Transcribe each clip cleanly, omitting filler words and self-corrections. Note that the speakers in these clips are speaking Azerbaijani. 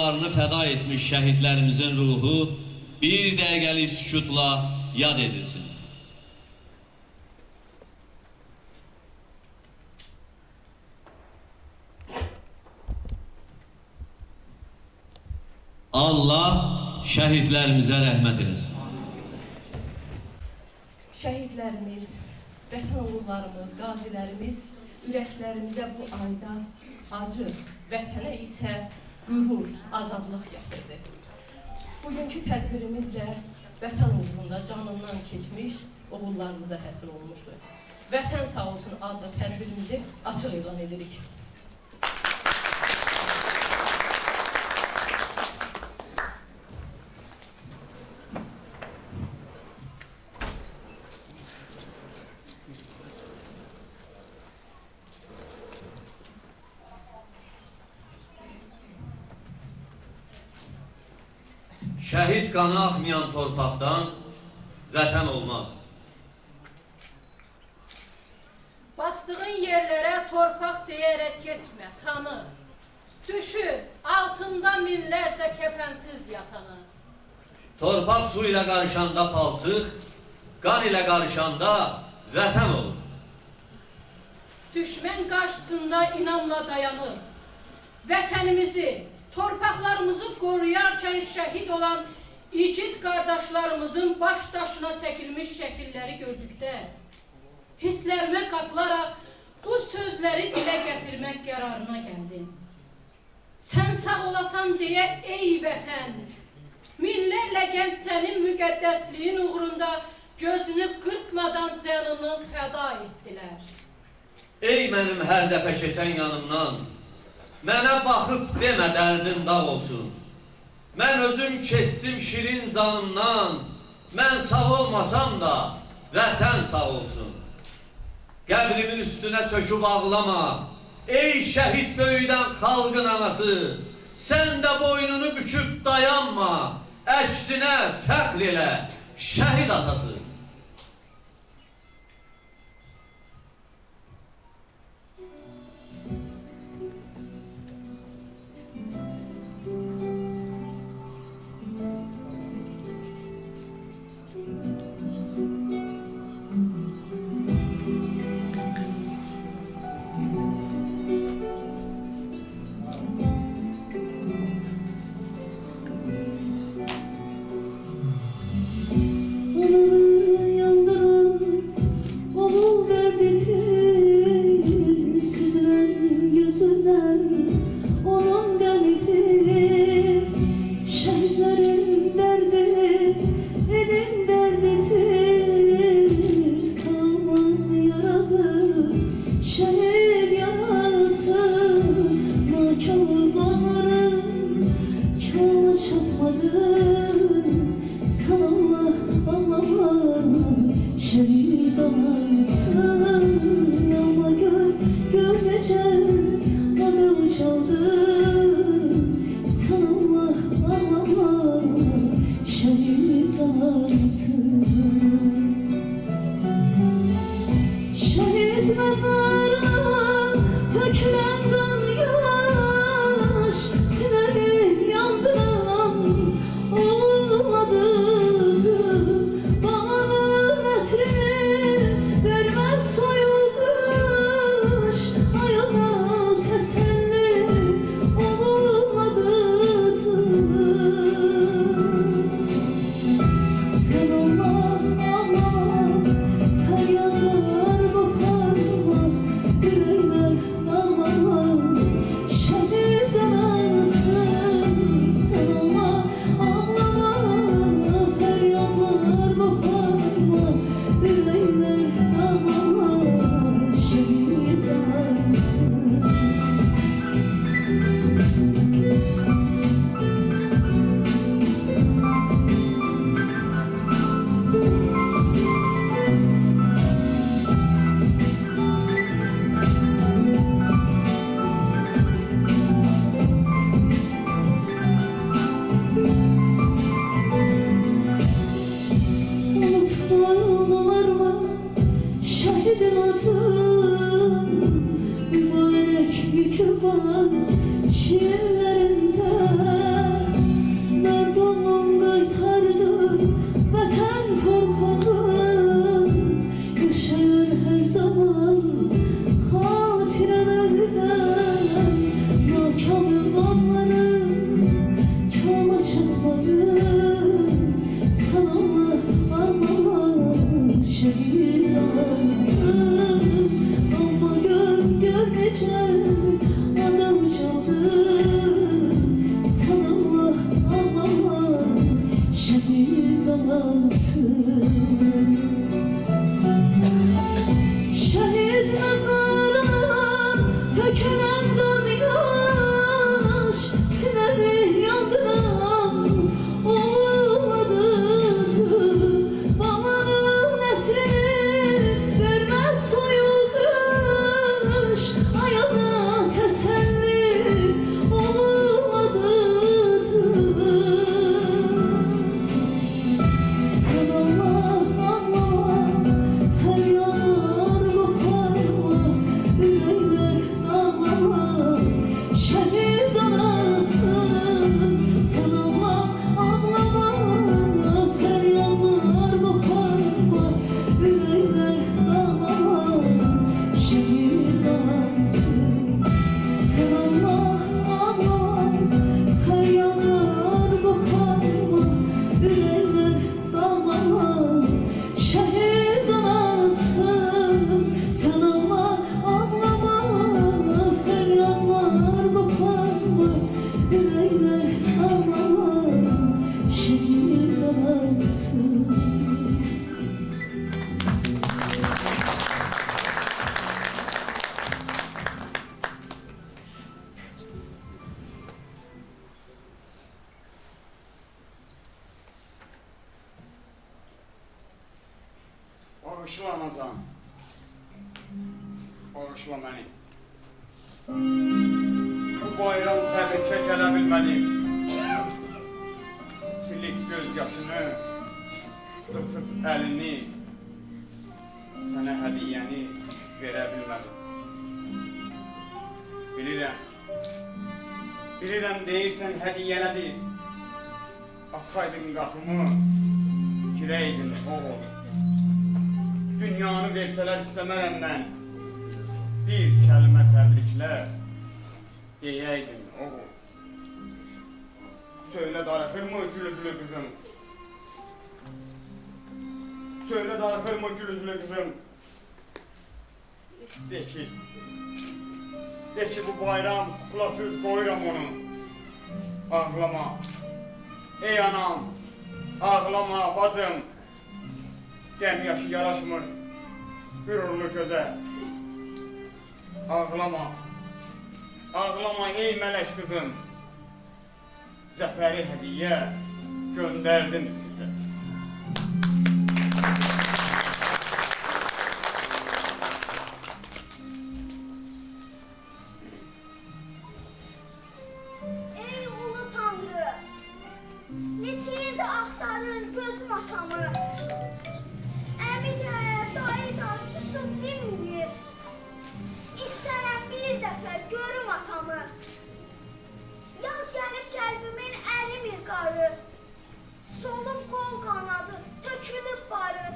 canlarını fəda etmiş şəhidlərimizin ruhu bir dəqiqəlik sükutla yad edilsin. Allah şəhidlərimizə rəhmət eləsin. Şəhidlərimiz, vətən oğullarımız, qazilərimiz ürəklərimizə bu ayda acı, vətənə isə qürur, azadlıq gətirdi. Bugünkü tədbirimizlə vətən uğrunda canından keçmiş oğullarımıza həsr olmuşdur. Vətən sağ olsun adlı tədbirimizi açıq elan edirik. Şəhid qanı axmayan torpaqdan vətən olmaz. Bastığın yerlərə torpaq deyərək keçmə, tanı. Düşün, altında minlərcə kəfənsiz yatanı. Torpaq su ilə qarışanda palçıq, qan ilə qarışanda vətən olur. Düşmən qarşısında inamla dayanır. Vətənimizi, torpaqlarımızı qoruyarkən şəhid olan igid qardaşlarımızın baş daşına çəkilmiş şəkilləri gördükdə, hisslərimə qapılaraq bu sözləri dilə gətirmək qərarına gəldim. Sən sağ olasan deyə ey vətən, minlərlə gənc sənin müqəddəsliyin uğrunda gözünü qırpmadan canını fəda etdilər. Ey mənim hər dəfə keçən yanımdan, mənə baxıb demə dərdin dağ olsun. Mən özüm keçdim şirin canımdan, mən sağ olmasam da vətən sağ olsun. Qəbrimin üstünə çöküb ağlama, ey şəhid böyüdən xalqın anası. Sən də boynunu büküb dayanma, əksinə fəxr elə şəhid atası. Mübarek yükü var şiirlerinde. Bağışla anacan. Bağışla məni. Bu bayram təbrikə gələ bilmədim. Silik göz yaşını, öpüb əlini, sənə hədiyyəni verə bilmədim. Bilirəm deyirsən hədiyyələdir. Açaydın qapımı, girəydin oğul. Dünyanı versələr istəmərəm mən. Bir kəlmə təbriklər deyəydin oğul. Söylə darıxırmı gülüzlü qızım? Söylə darıxırmı gülüzlü qızım? De ki bu bayram kulasız qoyuram onu. Ağlama. Ey anam, ağlama bacım. Qəm yaşı yaraşmır qürurlu gözə. Ağlama. Ağlama ey mələk qızım. Zəfəri hədiyyə göndərdim sizə. Ey ulu Tanrı, neçə ildə axtarır gözüm atamı. Əmi də, dayı da susub dinməyir. İstərəm bir dəfə görüm atamı. Yaz gəlib qəlbimin ərimir qarı. Solub qol qanadı, tökülüb barı.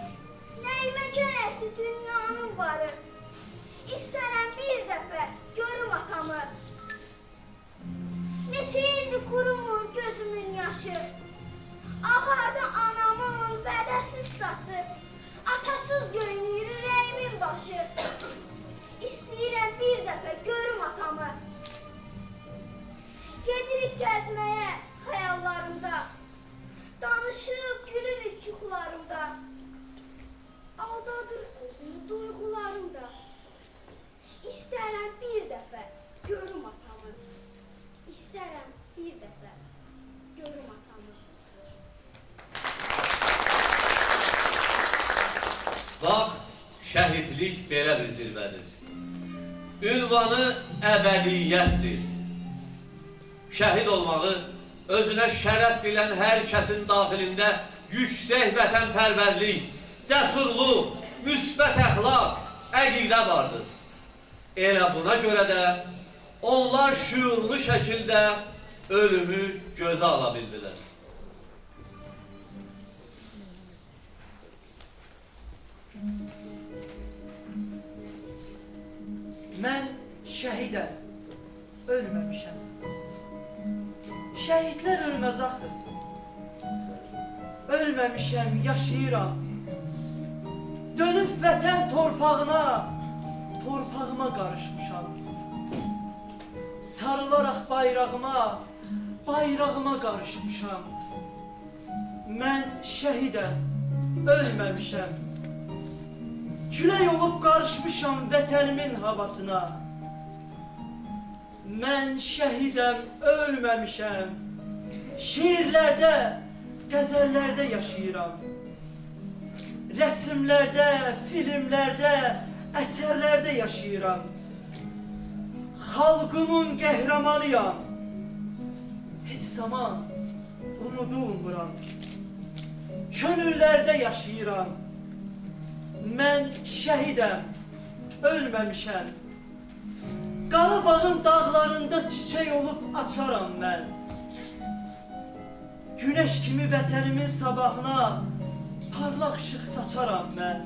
Nəyimə gərəkdir dünyanın varı. İstərəm bir dəfə görüm atamı. Neçə ildir qurumur gözümün yaşı. Ağardı anamın vədəsiz saçı. Atasız görünür ürəyimin başı. İstəyirəm bir dəfə görüm atamı. Gedirik gəzməyə xəyallarımda. Danışıb gülürük yuxularımda. Aldadır özümü duyğularımda. İstərəm bir dəfə görüm atamı. İstərəm bir dəfə görüm atamı. Bax, şəhidlik belə bir zirvədir. Ünvanı əbədiyyətdir. Şəhid olmağı özünə şərəf bilən hər kəsin daxilində yüksək vətənpərvərlik, cəsurluq, müsbət əxlaq, əqidə vardır. Elə buna görə də onlar şüurlu şəkildə ölümü gözə ala bildilər. Mən şəhidəm, ölməmişəm. Şəhidlər ölməz axı. Ölməmişəm, yaşayıram. Dönüb vətən torpağına, torpağıma qarışmışam. Sarılaraq bayrağıma, bayrağıma qarışmışam. Mən şəhidəm, ölməmişəm. Külək olub qarışmışam vətənimin havasına. Mən şəhidəm, ölməmişəm. Şiirlərdə, qəzəllərdə yaşayıram. Rəsmlərdə, filmlərdə, əsərlərdə yaşayıram. Xalqımın qəhrəmanıyam. Heç zaman unudulmuram. Könüllərdə yaşayıram. Mən şəhidəm, ölməmişəm. Qarabağın dağlarında çiçək olub açaram mən. Günəş kimi vətənimin sabahına parlaq işıq saçaram mən.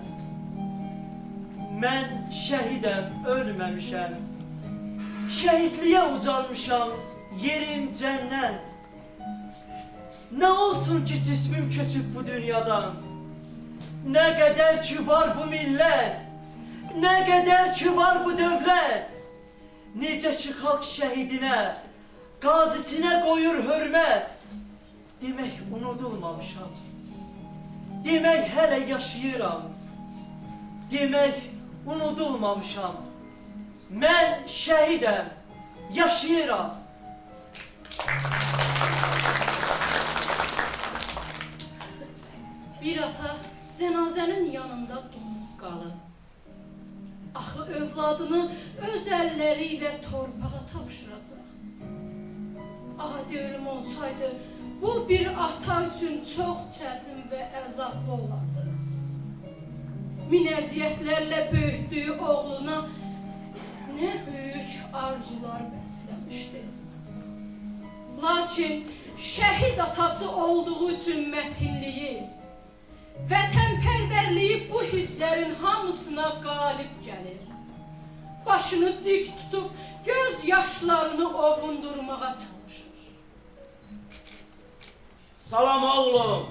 Mən şəhidəm, ölməmişəm. Şəhidliyə ucalmışam, yerim cənnət. Nə olsun ki cismim köçüb bu dünyadan. Nə qədər ki var bu millət, nə qədər ki var bu dövlət. Necə ki xalq şəhidinə, qazisinə qoyur hörmət. Demək unudulmamışam. Demək hələ yaşayıram. Demək unudulmamışam. Mən şəhidəm, yaşayıram. Bir ata cənazənin yanında donur. saqqalı. Axı övladını öz əlləri ilə torpağa tapşıracaq. Adi ölüm olsaydı, bu bir ata üçün çox çətin və əzablı olardı. Min əziyyətlərlə böyütdüyü oğluna nə böyük arzular bəsləmişdi. Lakin şəhid atası olduğu üçün mətinliyi, vətənpərvərliyi bu hisslərin hamısına qalib gəlir. Başını dik tutub göz yaşlarını ovundurmağa çalışır. Salam oğlum.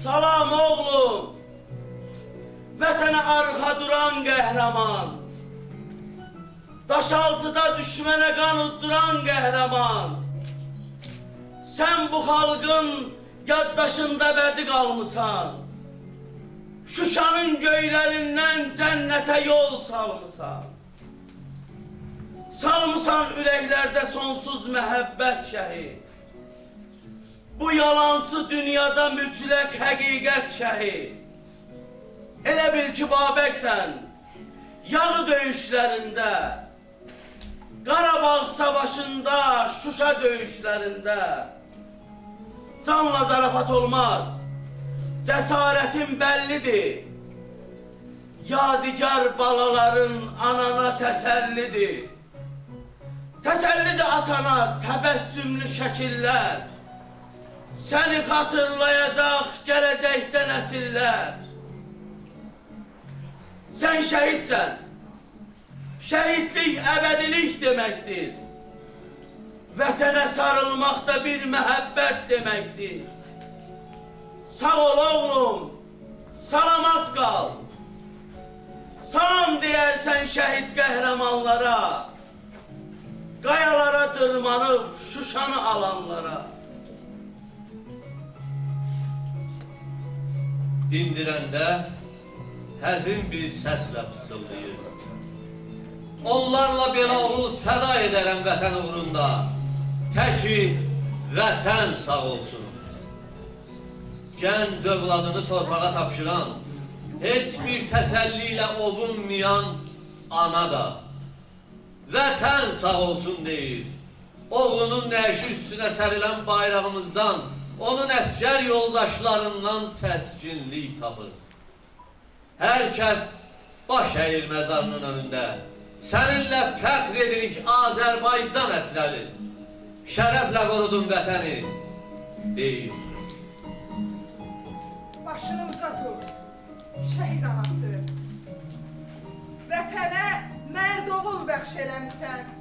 Salam oğlum. Vətənə arxa duran qəhrəman. Daşaltıda düşmənə qan udduran qəhrəman. Sən bu xalqın yaddaşında bədi qalmısan. Şuşanın göylərindən cənnətə yol salmısan. Salmısan ürəklərdə sonsuz məhəbbət şəhid. Bu yalancı dünyada mütləq həqiqət şəhid. Elə bil ki, Babəksən, yağı döyüşlərində, Qarabağ savaşında, Şuşa döyüşlərində canla zarafat olmaz, cəsarətin bəllidir. Yadigar balaların anana təsəllidir. Təsəllidir atana təbəssümlü şəkillər. Səni xatırlayacaq gələcəkdə nəsillər. Sən şəhidsən. Şəhidlik əbədilik deməkdir. Vətənə sarılmaq da bir məhəbbət deməkdir. Sağ ol oğlum, salamat qal. Salam deyərsən şəhid qəhrəmanlara, qayalara dırmanıb Şuşanı alanlara. Dindirəndə həzin bir səslə fısıldayır. Onlarla belə oğul fəda edərəm vətən uğrunda. Təki vətən sağ olsun. Gənc övladını torpağa tapşıran, heç bir təsəlli ilə ovunmayan ana da vətən sağ olsun deyir. Oğlunun nəşi üstünə sərilən bayrağımızdan, onun əskər yoldaşlarından təskinlik tapır. Hər kəs baş əyir məzarının önündə. Səninlə fəxr edirik Azərbaycan əsrəli. Şərəflə qorudun vətəni, deyir. Başını uca tut, şəhid anası. Vətənə mərd oğul bəxş eləmsən.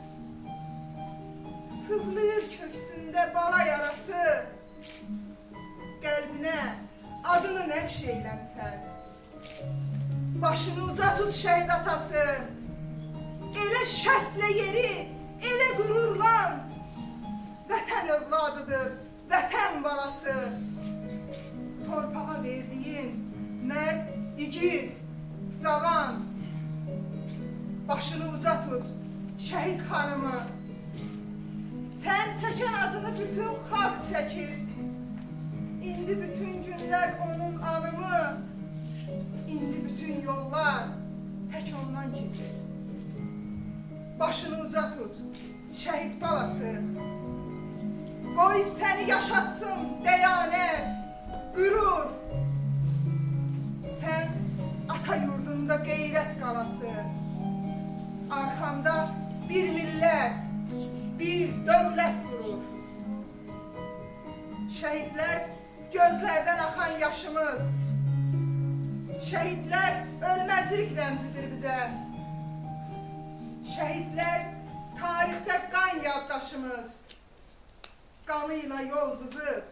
Sızlayır köksündə bala yarası. Qəlbinə adını nəqş eyləmsən. Başını uca tut, şəhid atası. Elə şəstlə yeri, elə qürurlan. Vətən övladıdır, vətən balası. Torpağa verdiyin mərd, igid, cavan. Başını uca tut, şəhid xanımı. Sən çəkən acını bütün xalq çəkir. İndi bütün günlər onun anımı. İndi bütün yollar tək ondan keçir. Başını uca tut, şəhid balası. Qoy səni yaşatsın dəyanət, qürur. Sən ata yurdunda qeyrət qalası. Arxanda bir millət, bir dövlət durur. Şəhidlər gözlərdən axan yaşımız. Şəhidlər ölməzlik rəmzidir bizə. Şəhidlər tarixdə qan yaddaşımız. Qanıyla yol cızıb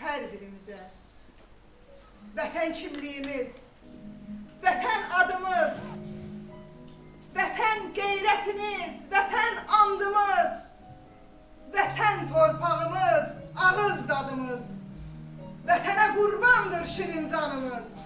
hər birimizə. Vətən kimliyimiz, vətən adımız, vətən qeyrətimiz, vətən andımız, vətən torpağımız, ağız dadımız, vətənə qurbandır şirin canımız.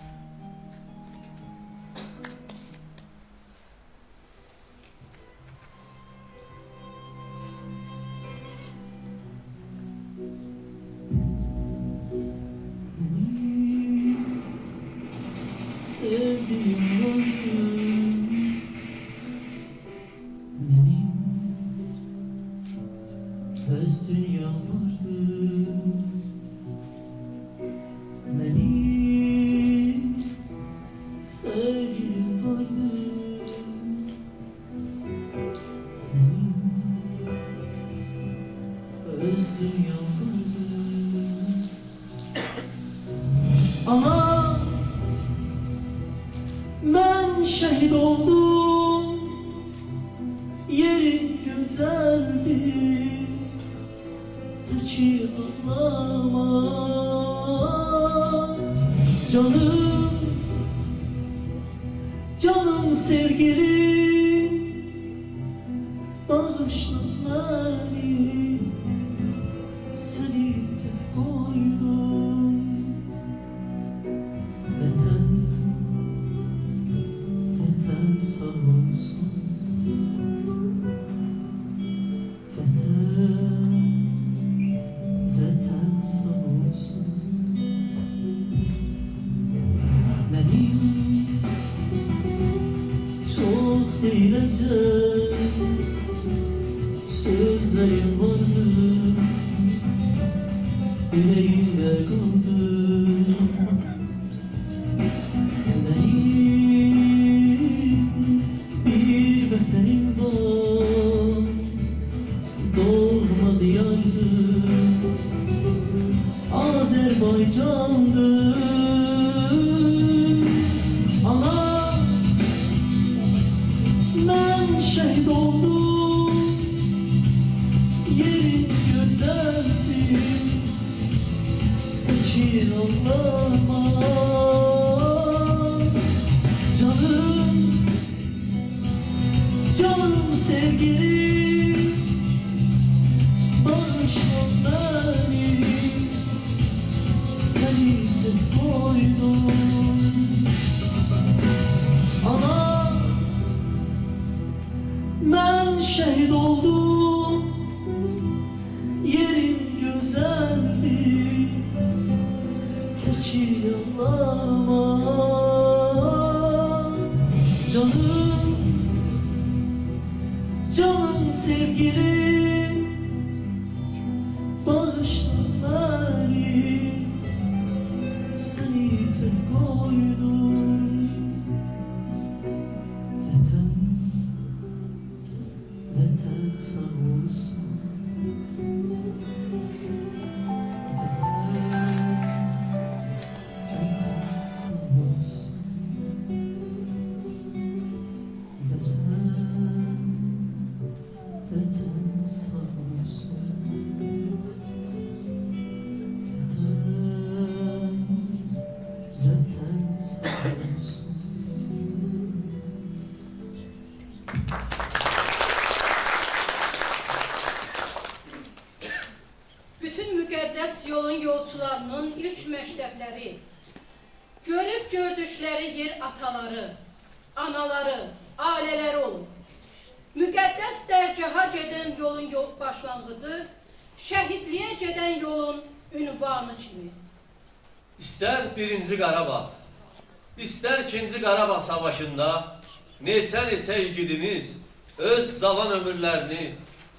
şehit oldum, yerin güzeldi, teki ağlama. Canım, canım sevgilim, bağışla beni, seni de koydum. Vatan, vatan sağ olsun. Vatan, vatan sağ olsun. Benim çok eğlenceli sözlerim vardı, yüreğimde kaldı. Benim bir beterim var, doğma diyardı, Azerbaycan'dı. Ana, ben şehit oldum, yerin güzeldi, peki ağlama. Canım, canım sevgilim, bağışla beni, seni de koydum. Ana, ben şehit oldum, yerim güzeldi, peki ağlama. Canım, canım sevgilim, bağışla beni, seni de koydum. Vatan, vatan sağ olsun. Vatan sağ olsun. Vatan sağ olsun. Vatan sağ olsun. Bütün müqəddəs yolun yolçularının ilk məktəbləri, görüb gördükləri yer ataları, anaları, ailələri olub. Müqəddəs dərgaha gedən yolun başlanğıcı, şəhidliyə gedən yolun ünvanı kimi. İstər 1-ci Qarabağ, istər 2-ci Qarabağ savaşında neçə igidimiz öz cavan ömürlərini,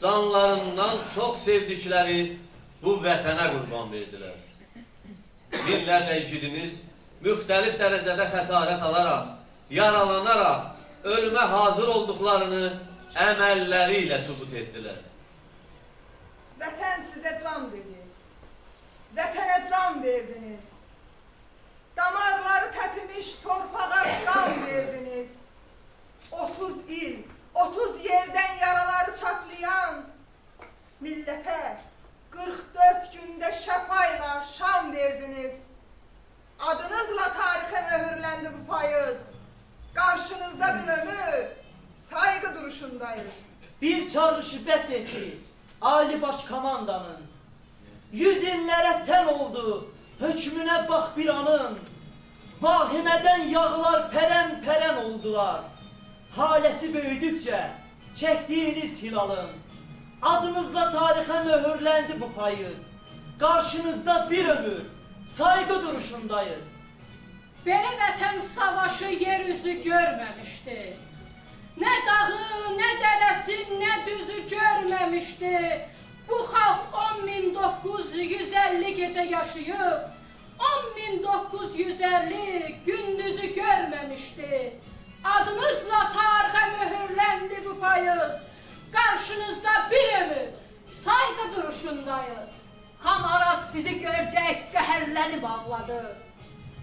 canlarından çox sevdikləri bu vətənə qurban verdilər. Minlərlə igidimiz müxtəlif dərəcədə xəsarət alaraq, yaralanaraq, ölümə hazır olduqlarını əməlləri ilə sübut etdilər. Vətən sizə can dedi. Vətənə can verdiniz. Damarları təpimiş torpağa qan verdiniz. 30 il, 30 yerdən yaraları çatlayan millətə 44 gündə şəfayla şan verdiniz. Adınızla tarixə möhürləndi bu payız. Qarşınızda bir ömür, saygı duruşundayız. Bir çağrışı bəs etdi Ali Başkomandanın. 100 illərə tən oldu hökmünə bax bir anın. Vahimədən yağlar pərən oldular. Haləsi böyüdükcə çəkdiyiniz hilalın. Adınızla tarixə möhürləndi bu payız. Qarşınızda bir ömür, saygı duruşundayız. Belə vətən savaşı yer üzü görməmişdi. Nə dağı, nə dərəsi, nə düzü görməmişdi. Bu xalq 10.950 gecə yaşayıb, 10.950 gündüzü görməmişdi. Adınızla tarixə möhürləndi bu payız. Qarşınızda bir ömür, saygı duruşundayız. Xan Araz sizi görcək qəhərləni bağladı.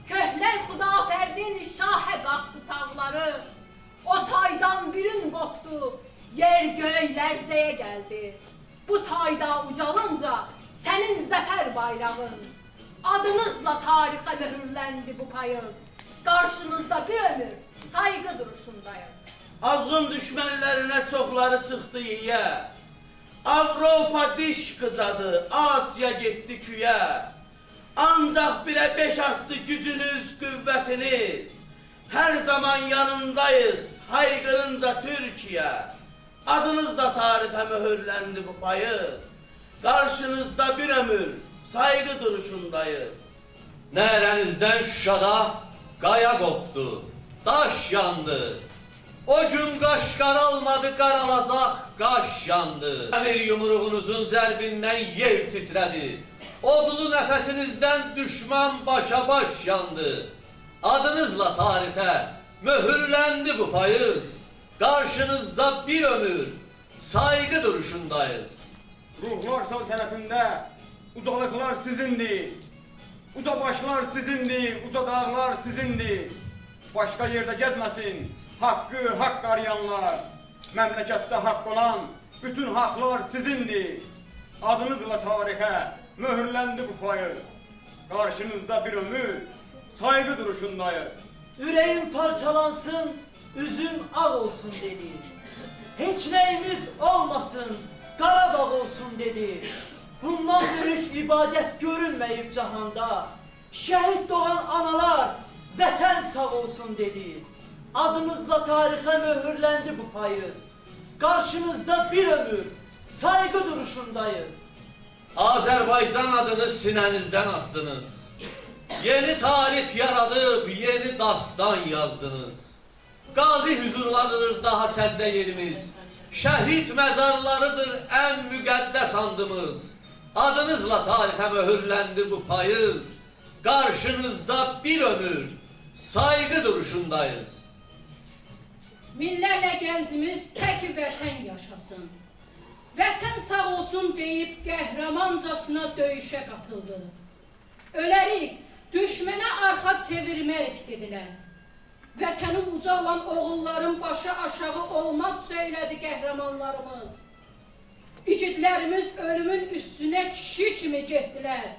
Köhlək Xudafərdin şahə qalxdı tağları. göylərzəyə gəldi. Bu tayda ucalınca sənin zəfər bayrağın. Adınızla tarixə möhürləndi bu payız. Qarşınızda bir ömür sayğı duruşundayız. Azğın düşmənlərinə çoxları çıxdı yiyə. Avropa diş qıcadı, Asiya getdi küyə. Ancaq 1'ə 5 arttı gücünüz, qüvvətiniz. Hər zaman yanındayız, haykırınca Türkiye. Adınızla tarixə möhürləndi bu payız. Qarşınızda bir ömür, saygı duruşundayız. Nərənizdən Şuşada qaya qopdu, daş yandı. O gün qaş qaralmadı, qaralacaq qaş yandı. Əmir yumruğunuzun zərbindən yer titrədi. Odlu nəfəsinizdən düşman başa baş yandı. Adınızla tarixə möhürləndi bu payız. Qarşınızda bir ömür, saygı duruşundayız. Ruhlar saltanatında ucalıklar sizindir. Uca başlar sizindir, uca dağlar sizindir. Başka yerde gezmesin hakkı hak arayanlar. Memlekette hak olan bütün haklar sizindir. Adınızla tarihe mühürlendi bu payız. Karşınızda bir ömür, saygı duruşundayız. Yüreğim parçalansın, üzüm ağ olsun dedi. Hiç neyimiz olmasın, Qarabağ olsun dedi. Bundan büyük ibadet görünmeyip cahanda. Şehit doğan analar, vətən sağ olsun dedi. Adınızla tarixə möhürləndi bu payız. Qarşınızda bir ömür, saygı duruşundayız. Azərbaycan adını sinənizdən astınız. Yeni tarix yaradıb, yeni dastan yazdınız. Qazi hüzurlarıdır daha səddə yerimiz. Şəhid məzarlarıdır ən müqəddəs andımız. Adınızla tarixə möhürləndi bu payız. Qarşınızda bir ömür, saygı duruşundayız. Minlərlə gəncimiz tək vətən yaşasın. Vətən sağ olsun deyib qəhrəmancasına döyüşə qatıldı. Ölərik, düşmənə arxa çevirmərik dedilər. Vətəni uca olan oğulların başı aşağı olmaz söylədi qəhrəmanlarımız. İgidlərimiz ölümün üstünə kişi kimi getdilər.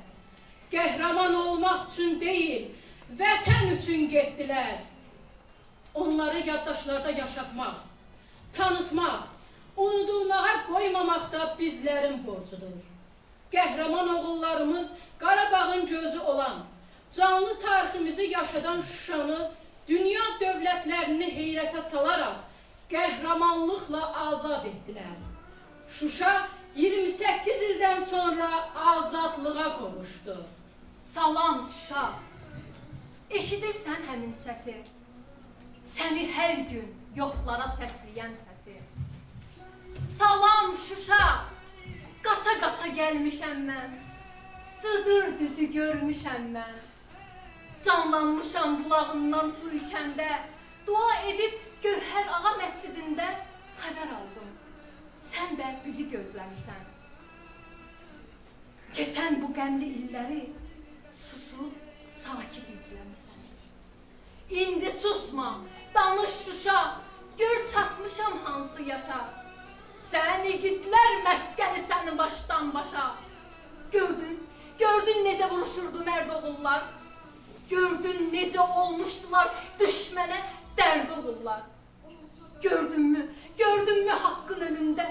Qəhrəman olmaq üçün deyil, vətən üçün getdilər. Onları yaddaşlarda yaşatmaq, tanıtmaq, unudulmağa qoymamaq da bizlərin borcudur. Qəhrəman oğullarımız Qarabağın gözü olan, canlı tariximizi yaşadan Şuşanı dünya dövlətlərini heyrətə salaraq qəhrəmanlıqla azad etdilər. Şuşa 28 ildən sonra azadlığa qovuşdu. Salam Şuşa, eşidirsən həmin səsi? Səni hər gün yoxlara səsləyən səsi. Salam Şuşa, qaça-qaça gəlmişəm mən. Cıdır düzü görmüşəm mən. Canlanmışam bulağından su içəndə. Dua edib Gövhər Ağa məscidində xəbər aldım. Sən də bizi gözləmisən. Keçən bu qəmli illəri susub sakit izləmisən. İndi susma, danış Şuşa, gör çatmışam hansı yaşa. Sən igidlər məskəni səni başdan başa. Gördün necə vuruşurdu mərd oğullar. Gördün necə olmuşdular düşmənə dərd oğullar. Gördünmü haqqın önündə,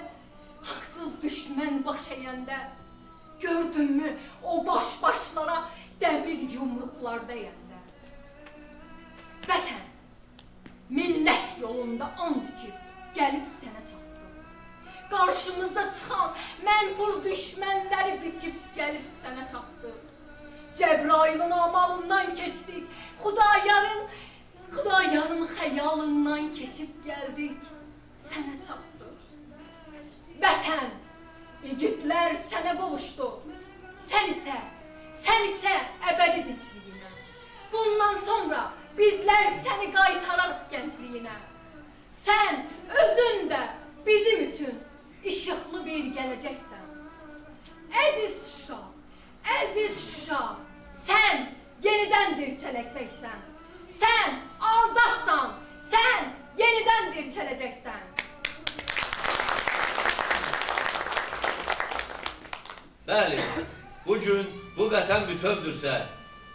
haqsız düşmən baş əyəndə. Gördünmü o başlara dəmir yumruqlar dəyəndə. Vətən, millət yolunda and içib gəlib sənə çatdı. Qarşımıza çıxan mənfur düşmənləri biçib gəlib sənə çatdı. Cəbrailin amalından keçdik, Xudayarın xəyalından keçib gəldik, sənə çatdı. Vətən, igidlər sənə qovuşdu, sən isə əbədi dincliyinə. Bundan sonra bizlər səni qaytararıq gəncliyinə. Sən özün də bizim üçün işıqlı bir gələcəksən. Əziz Şuşa, sən yenidən dirçələcəksən. Sən azadsan, sən yenidən dirçələcəksən. bu vətən bütövdürsə,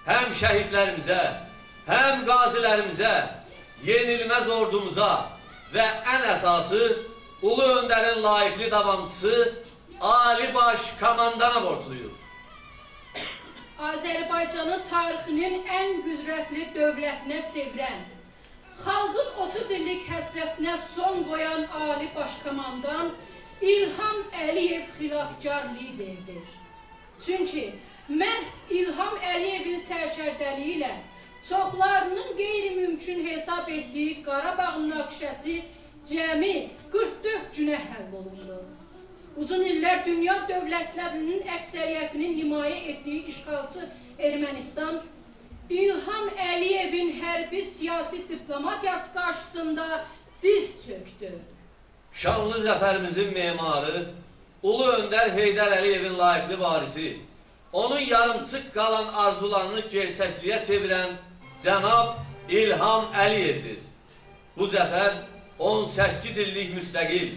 həm şəhidlərimizə, həm qazilərimizə, yenilməz ordumuza və ən əsası Ulu Öndərin layiqli davamçısı Ali Baş Komandana borcluyuz. Azərbaycanı tarixinin ən qüdrətli dövlətinə çevirən, xalqın 30 illik həsrətinə son qoyan Ali Başkomandan İlham Əliyev xilaskar liderdir. Çünki məhz İlham Əliyevin sərkərdəliyi ilə çoxlarının qeyri-mümkün hesab etdiyi Qarabağ münaqişəsi cəmi 44 günə həll olundu. Uzun illər dünya dövlətlərinin əksəriyyətinin himayə etdiyi işğalçı Ermənistan, İlham Əliyevin hərbi siyasi diplomatiyası qarşısında diz çöktü. Şanlı zəfərimizin memarı, Ulu Öndər Heydər Əliyevin layiqli varisi, onun yarımçıq qalan arzularını gerçəkliyə çevirən cənab İlham Əliyevdir. Bu zəfər 18 illik müstəqil,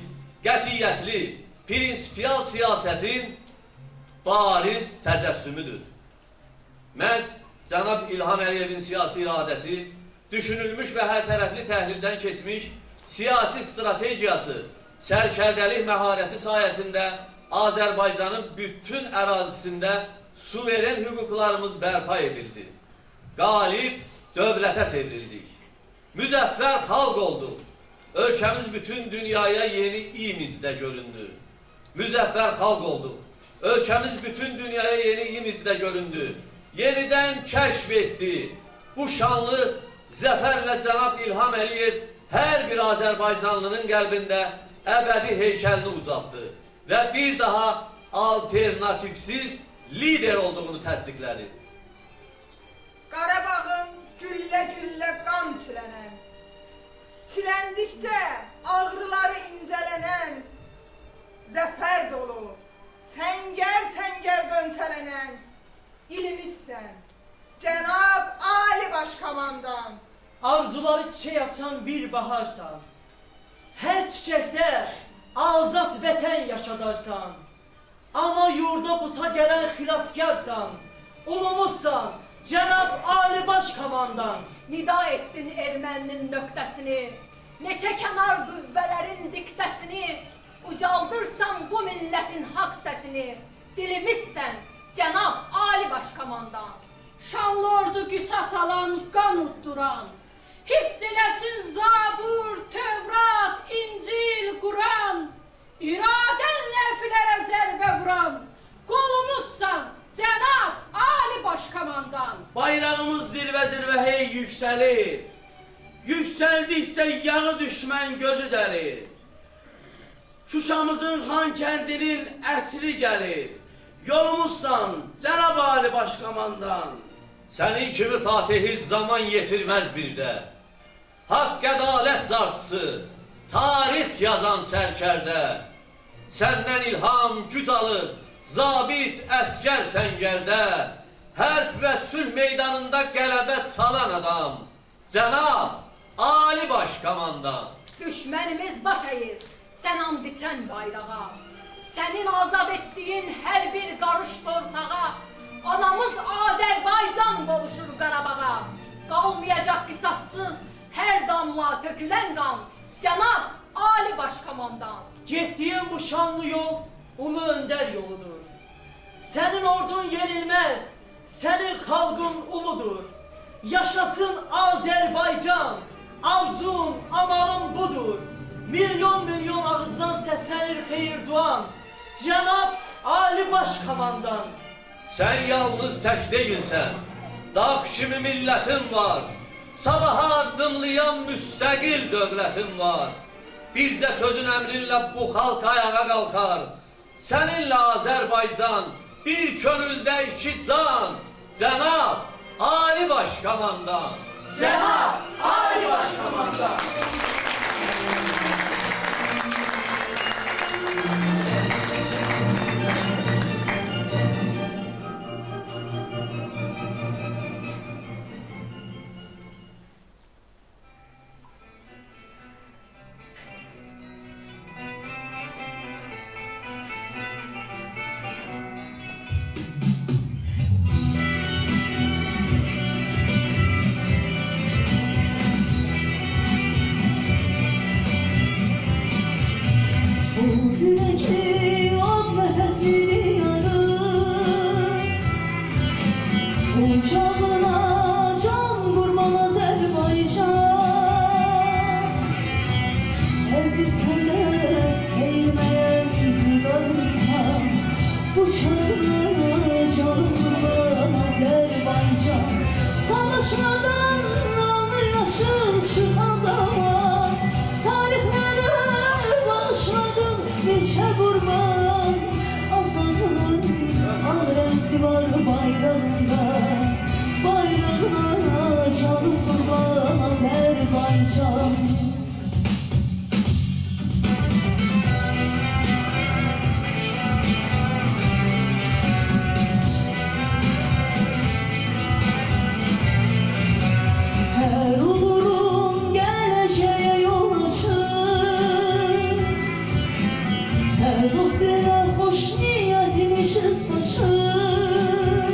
qətiyyətli, prinsipial siyasətin bariz təcəssümüdür. Məhz cənab İlham Əliyevin siyasi iradəsi, düşünülmüş və hər tərəfli təhlildən keçmiş siyasi strategiyası, sərkərdəlik məharəti sayəsində Azərbaycanın bütün ərazisində suveren hüquqlarımız bərpa edildi. Qalib dövlətə çevrildik. Müzəffər xalq olduq. Ölkəmiz bütün dünyaya yeni imicdə göründü. Müzəffər xalq olduq. Ölkəmiz bütün dünyaya yeni imicdə göründü. Yenidən kəşf etdi. Bu şanlı zəfərlə cənab İlham Əliyev hər bir Azərbaycanlının qəlbində əbədi heykəlini uzatdı və bir daha alternativsiz lider olduğunu təsdiqlədi. Qarabağın güllə-güllə qan çilənən, çiləndikcə ağrıları incələnən, zəfər dolu, səngər-səngər dönçələnən ilimizsən, Cənab Ali Başkomandan. Arzuları çiçək açan bir baharsan, hər çiçəkdə azad vətən yaşadarsan, ana yurda buta gələn xilaskarsan, ulumuzsan, Cənab Ali Başkomandan. Nida etdin erməninin nöqtəsini, neçə kənar qüvvələrin diktəsini, ucaldırsan bu millətin haqq səsini, dilimizsən, Cənab Ali Başkomandan. Şanlı ordu qisas alan, qan udduran, hifz eləsin Zabur, Tövrat, İncil, Quran, iradənlə filərə zərbə vuran, qolumuzsan, Cənab Ali Başkomandan. Bayrağımız zirvə hey yüksəlir, yüksəldikcə yağı düşmən gözü dəlir. Şuşamızın xan kəndinin ətri gəlir, yolumuzsan, Cənab Ali Başkomandan. Sənin kimi Fatihi zaman yetirməz bir də. Haqq ədalət zartısı, tarix yazan sərkərdə. Səndən ilham güc alır, zabit əskər səngərdə. Hərb və sülh meydanında qələbə çalan adam. Cənab Ali Başkomandan. Düşmənimiz baş əyir, sən and içən bayrağa. Sənin azad etdiyin hər bir qarış torpağa, anamız Azərbaycan qovuşur Qarabağa. Qalmayacaq qisassız hər damla tökülən qan, Cənab Ali Başkomandan. Getdiyin bu şanlı yol Ulu Öndər yoludur. Sənin ordun yenilməz, sənin xalqın uludur. Yaşasın Azərbaycan, arzun, amalın budur. Milyon ağızdan səslənir xeyir duan, Cənab Ali Başkomandan. Sən yalnız tək deyilsən, dağ kimi millətin var, sabaha addımlayan müstəqil dövlətin var. Bircə sözün əmrinlə bu xalq ayağa qalxar, səninlə Azərbaycan, bir könüldə iki can, Cənab Ali Başkomandan. Cənab Ali Başkomandan. Uşağına canım kurban Azerbaycan. Savaşmadan anı yaşım çıkan zaman, tarihleri bağışladın neçe kurban. Azadlığın adresi var bayrağında, bayrağına canım kurban Azerbaycan. Her ulurum geleceğe yol açır, her dostlara hoş niyetin ışık saçır.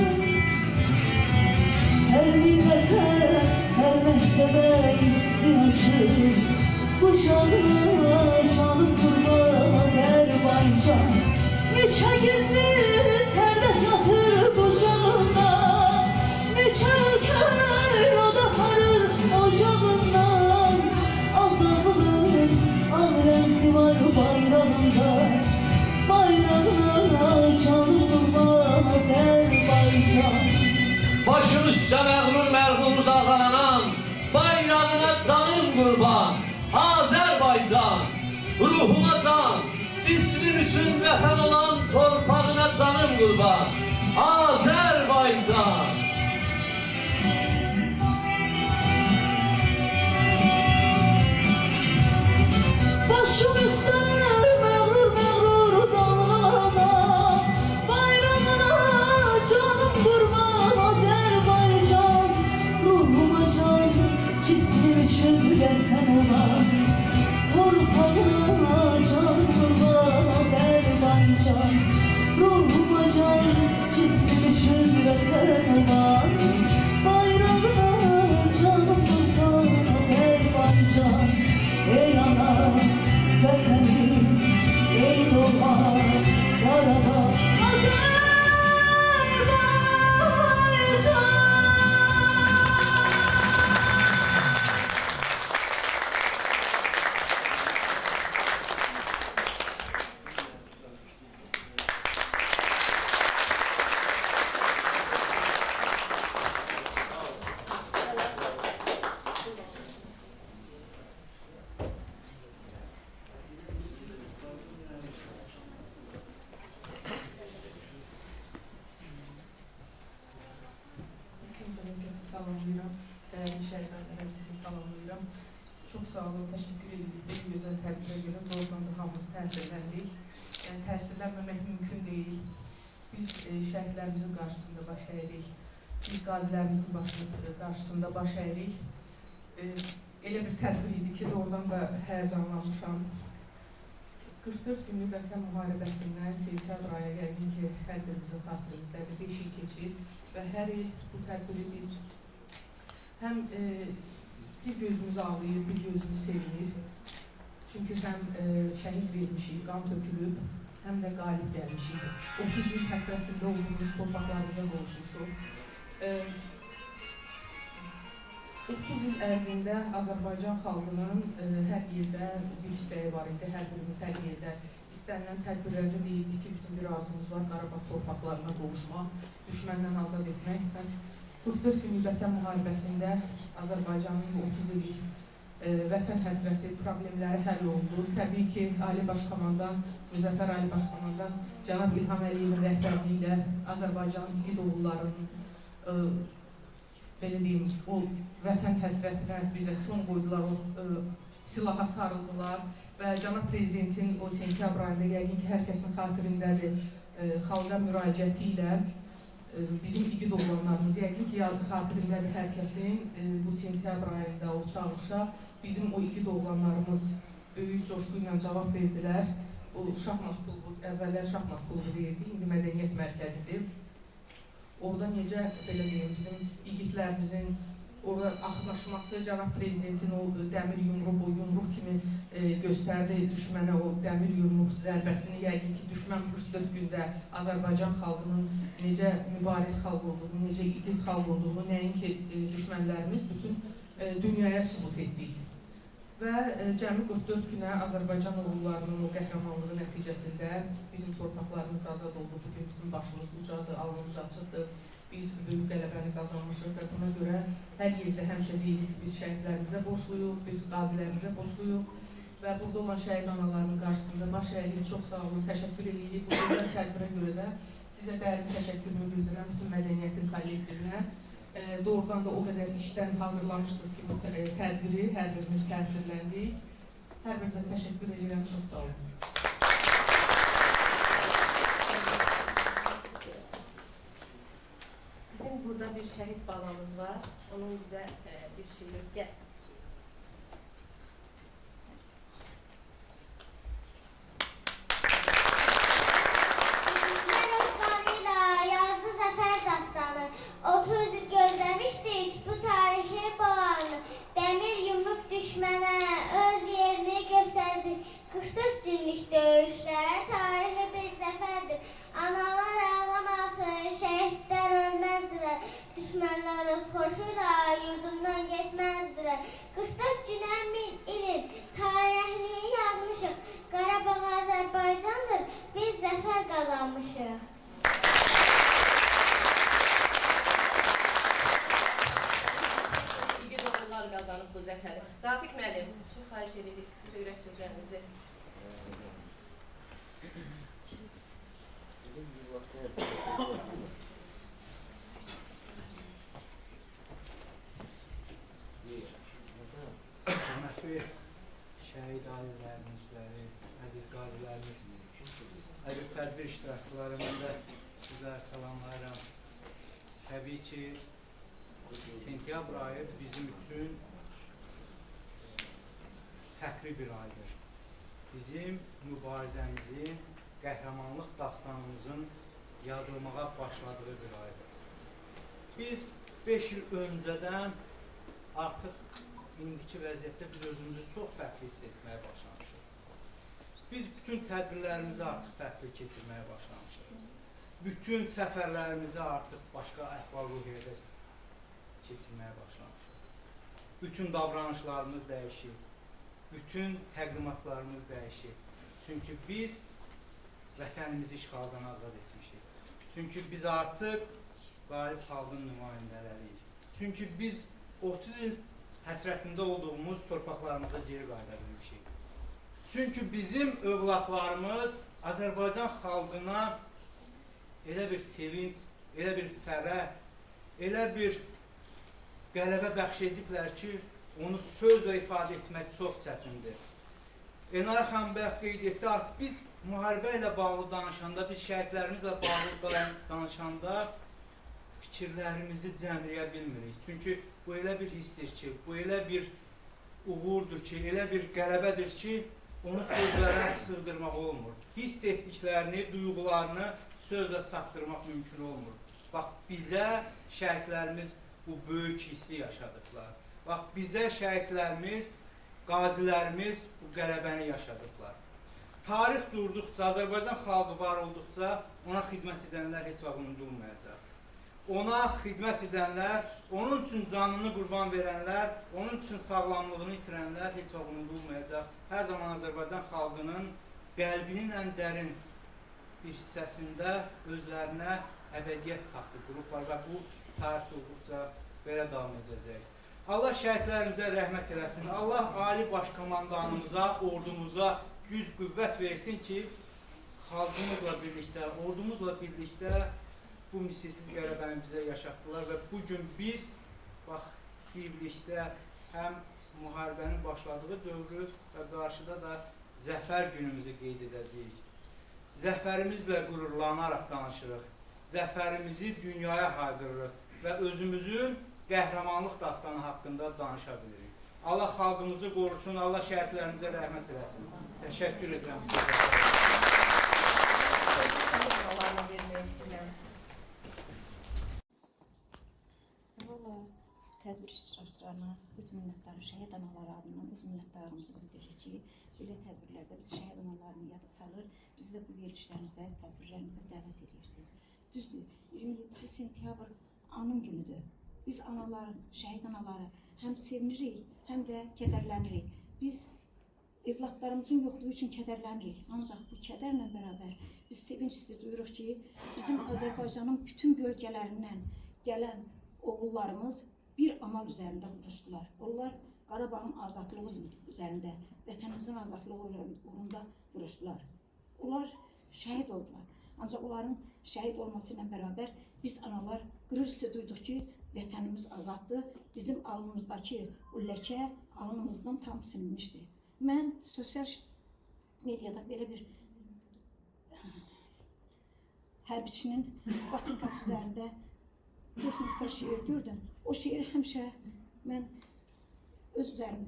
Her millete, her mezhebe istiyaçır, kucağına canım kurban Azerbaycan. Neçe gizli servet yatır kucağında, neçe ülke o da parır ocağından. Azadlığın adresi var bayrağında, bayrağına canım kurban Azerbaycan. Başım üstə məğrur məğrur dağlanan, bayrağına canım qurban, Azərbaycan. Ruhuma can, cismim üçün vətən olan torpağına canım qurban, Azərbaycan. Başım üstə məğrur məğrur dağlanan, bayrağına canım kurban Azerbaycan. Ruhuma can, cismim üçün vətən olan torpağına canım kurban Azerbaycan. Ruhuma can, cismim üçün vətən olan bayrağına canım kurban Azerbaycan. Ey ana vətənim, ey doğma Qarabağ Azerbaycan. Herkese salamlayıram. Değerli şəhidlərim, sizi salamlayıram. Çox sağ olun, təşəkkür edirik. Bu gözəl tədbirə görə doğrudan da hamımız təsirləndik. Yəni, təsirlənməmək mümkün deyil. Biz şəhidlərimizin qarşısında baş əyirik. Biz qazilərimizin qarşısında baş əyirik. Elə bir tədbir idi ki, doğrudan da həyəcanlanmışam. 44 günlük vətən müharibəsindən sentyabr aya gəldik ki, hər birimizin xatirimizdə 5 il keçir və hər il bu tədbiri biz həm bir gözümüz ağlayır, bir gözümüz sevinir. Çünki həm şəhid vermişik, qan tökülüb, həm də qalib gəlmişik. 30 il həsrətində olduğumuz torpaqlarımıza qovuşmuşuq. 30 il ərzində Azərbaycan xalqının hər yerdə bir istəyi var idi, hər birimiz hər yerdə istənilən tədbirlərdə deyildi ki, bizim bir arzumuz var, Qarabağ torpaqlarına qovuşmaq, düşməndən azad etmək. 44 günlük vətən müharibəsində Azərbaycanın 30 illik vətən həsrəti, problemləri həll olundu. Təbii ki, Ali Baş Komandan, Müzəffər Ali Baş Komandan cənab İlham Əliyevin rəhbərliyi ilə Azərbaycanın igid oğullarının belə deyim, o vətən həsrətinə bizə son qoydular, o silaha sarıldılar və cənab prezidentin o sentyabr ayında yəqin ki, hər kəsin xatirindədir, xalqa müraciəti ilə bizim igid oğlanlarımız, yəqin ki, xatirindədir hər kəsin bu sentyabr ayında o çağırışa bizim o igid oğlanlarımız böyük coşqu ilə cavab verdilər. O şahmat klubu, əvvəllər şahmat klubu deyildi, indi mədəniyyət mərkəzidir. Orada necə, belə deyim, bizim igidlərimizin orada axlaşması, cənab prezidentin o dəmir yumruq, o yumruq kimi göstərdi düşmənə o dəmir yumruq zərbəsini. Yəqin ki, düşmən 44 gündə Azərbaycan xalqının necə mübariz xalq olduğunu, necə igid xalq olduğunu, nəinki düşmənlərimiz bütün dünyaya sübut etdik. və cəmi 44 günə Azərbaycan oğullarının o qəhrəmanlığı nəticəsində bizim torpaqlarımız azad oldu. Bugün bizim başımız ucadır, alnımız açıqdır. Biz böyük qələbəni qazanmışıq və buna görə hər yerdə həmişə deyirik, biz şəhidlərimizə borçluyuq, biz qazilərimizə borçluyuq və burada olan şəhid analarının qarşısında baş əyirik, çox sağ olun, təşəkkür edirik. Bu gözəl tədbirə görə də sizə dərin təşəkkürümü bildirəm bütün mədəniyyətin kollektivinə. Doğrudan da o qədər işdən hazırlamışdınız ki, bu tədbiri hər birimiz təsirləndik. Hər birinizə təşəkkür edirəm, çox sağ olun. Bizim burada bir şəhid balamız var. Onun bizə bir şey yok. Gəl. Mən Osmanlı'yla yazdı zəfər dastanı. 30 il gözləmişdik bu tarihi bu anı. Dəmir yumruq düşmənə öz yerini göstərdi. 44 günlük döyüşlər tarihi bir zəfərdir. Analar ağlamasın, şəhidlər ölməzdilər. Düşmənlər öz xoşuyla yurdundan getməzdilər. 44 günə 1000 ilin tarihini yazmışıq. Qarabağ Azərbaycandır, biz zəfər qazanmışıq. İgid oğullar qazanıb bu zəfəri. Rafiq müəllim, çox xahiş edirik siz ürək sözlərinizi. Hörmətli şəhid ailələrimiz, əziz qazilərimiz, əziz tədbir iştirakçıları, mən də sizlərə salamlayıram. Təbii ki, sentyabr ayı bizim üçün fəxri bir aydır. Bizim mübarizəmizin, qəhrəmanlıq dastanımızın yazılmağa başladığı bir aydır. Biz 5 il öncədən artıq indiki vəziyyətdə biz özümüzü çox fərqli hiss etməyə başlamışıq. Biz bütün tədbirlərimizi artıq fərqli keçirməyə başlamışıq. Bütün səfərlərimizi artıq başqa əhval-ruhiyyədə keçirməyə başlamışıq. Bütün davranışlarımız dəyişir. Bütün təqdimatlarımız dəyişir. Çünki biz vətənimizi işğaldan azad etmişik. Çünki biz artıq qalib xalqın nümayəndələriyik. Çünki biz 30 il həsrətində olduğumuz torpaqlarımıza geri qayıda bilmişik. Çünki bizim övladlarımız Azərbaycan xalqına elə bir sevinç, elə bir fərəh, elə bir qələbə bəxş ediblər ki, onu sözlə ifadə etmək çox çətindir. Enar Xanbəyək qeyd etdi, biz müharibə ilə bağlı danışanda, biz şəhidlərimizlə bağlı danışanda fikirlərimizi cəmləyə bilmirik. Çünki bu elə bir hissdir ki, bu elə bir uğurdur ki, elə bir qələbədir ki, onu sözlərə sığdırmaq olmur. Hiss etdiklərini, duyğularını sözlə çatdırmaq mümkün olmur. Bax, bizə şəhidlərimiz bu böyük hissi yaşadıqlar. Bax, bizə şəhidlərimiz, qazilərimiz bu qələbəni yaşadıqlar. Tarix durduqca, Azərbaycan xalqı var olduqca ona xidmət edənlər heç vaxt unudulmayacaq. Ona xidmət edənlər, onun üçün canını qurban verənlər, onun üçün sağlamlığını itirənlər heç vaxt unudulmayacaq. Hər zaman Azərbaycan xalqının qəlbinin ən dərin bir hissəsində özlərinə əbədiyyət taxtı qurublar və bu tarix durduqca belə davam edəcək. Allah şəhidlərimizə rəhmət eləsin. Allah Ali Başkomandanımıza, ordumuza güc, qüvvət versin ki, xalqımızla birlikdə, ordumuzla birlikdə bu misilsiz qələbəni bizə yaşatdılar və bugün biz bax, birlikdə həm müharibənin başladığı dövrü və qarşıda da zəfər günümüzü qeyd edəcəyik. Zəfərimizlə qürurlanaraq danışırıq, zəfərimizi dünyaya hayqırırıq və özümüzün qəhrəmanlıq dastanı haqqında danışa bilirik. Allah xalqımızı qorusun, Allah şəhidlərimizə rəhmət eləsin. Təşəkkür edirəm. Allah'ına vermək istəyirəm. Valla tədbir iştirakçılarına öz minnətdarı şəhid anaları adından öz minnətdarlığımızı bildiririk ki, belə tədbirlərdə biz şəhid analarını yada salır, biz də bu verilişlərinizə, tədbirlərinizə dəvət edirsiniz. Düzdür, 27 sentyabr anım günüdür. Biz anaları, şəhid anaları həm sevinirik, həm də kədərlənirik. Biz evlatlarımızın yoxluğu üçün kədərlənirik. Ancaq bu kədərlə bərabər biz sevinç hissi duyuruq ki, bizim Azərbaycanın bütün bölgələrindən gələn oğullarımız bir amal üzərində vuruşdular. Onlar Qarabağın azadlığı üzərində, vətənimizin azadlığı uğrunda vuruşdular. Onlar şəhid oldular. Ancaq onların şəhid olması ilə bərabər biz analar qürur hissi duyduq ki, vətənimiz azaddır, bizim alnımızdakı o ləkə alnımızdan tam silinmişdir. Mən sosial mediada belə bir hərbiçinin batinkası üzərində 4 misra şeir gördüm. O şeiri həmişə mən öz üzərim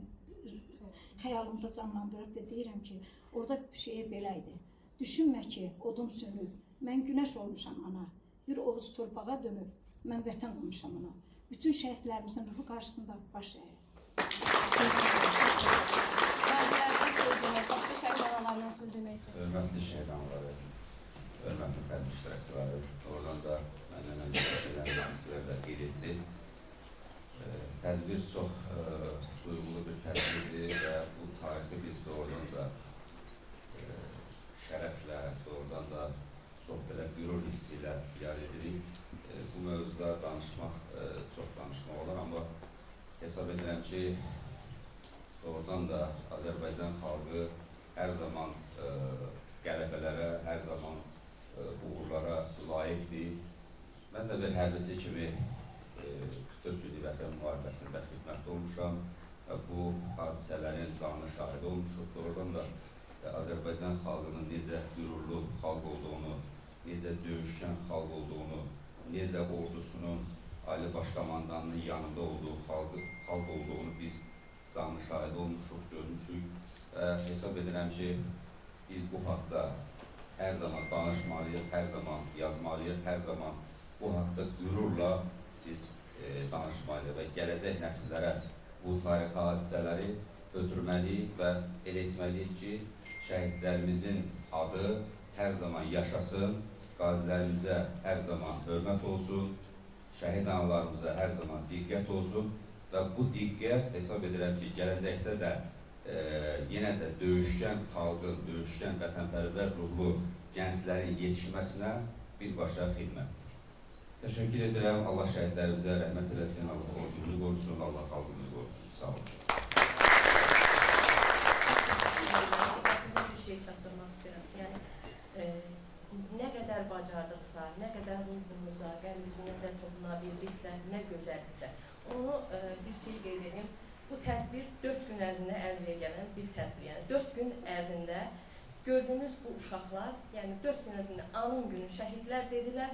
xəyalımda canlandırıb və deyirəm ki, orada şeir belə idi. Düşünmə ki, odum sönüb, mən günəş olmuşam ana, bir ovuz torpağa dönüb, mən vətən olmuşam ana. Bütün şəhidlərimizin ruhu qarşısında baş əyir. Hörmətli şəhid anaları, hörmətli tədbir iştirakçıları, oradan da məndən öncə şeylərlə qeyd etdi. Tədbir çox duyğulu bir tədbirdir və bu tarixi biz doğrudan da şərəflə, doğrudan da çox belə qürur hissi ilə yad edirik. Bu mövzuda danışmaq, çox danışmaq olar, amma hesab edirəm ki, doğrudan da Azərbaycan xalqı hər zaman qələbələrə, hər zaman uğurlara layiqdir. Mən də bir hərbiçi kimi 44 günlük vətən müharibəsində xidmətdə olmuşam və bu hadisələrin canlı şahidi olmuşuq. Doğrudan da Azərbaycan xalqının necə qürurlu xalq olduğunu, necə döyüşkən xalq olduğunu, necə ordusunun Ali Baş Komandanının yanında olduğu xalq olduğunu biz canlı şahidi olmuşuq, görmüşük. Hesab edirəm ki, biz bu haqda hər zaman danışmalıyıq, hər zaman yazmalıyıq, hər zaman bu haqda qürurla biz danışmalıyıq və gələcək nəsillərə bu tarixi hadisələri ötürməliyik və elə etməliyik ki, şəhidlərimizin adı hər zaman yaşasın, qazilərimizə hər zaman hörmət olsun, şəhid analarımıza hər zaman diqqət olsun və bu diqqət hesab edirəm ki, gələcəkdə də yenə də döyüşkən xalqın, döyüşkən vətənpərvər ruhlu gənclərin yetişməsinə birbaşa xidmət. Təşəkkür edirəm. Allah şəhidlərimizə rəhmət eləsin, Allah ordumuzu qorusun, Allah xalqımızı qorusun. Sağ olun. Bir şey çatdırmaq istəyirəm. Yəni, nə qədər bacardıqsa, nə qədər ruhumuza, qəlbimizi necə toxuna bildiksə, nə gözəldirsə, onu bir şey qeyd edeyim. Bu tədbir 4 gün ərzində ərzəyə gələn bir tədbir. Yəni 4 gün ərzində gördüyünüz bu uşaqlar, yəni 4 gün ərzində anın günü şəhidlər dedilər,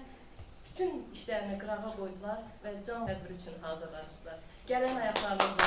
bütün işlərini qırağa qoydular və can tədbir üçün hazırlaşdılar. Gələn ayaqlarımızla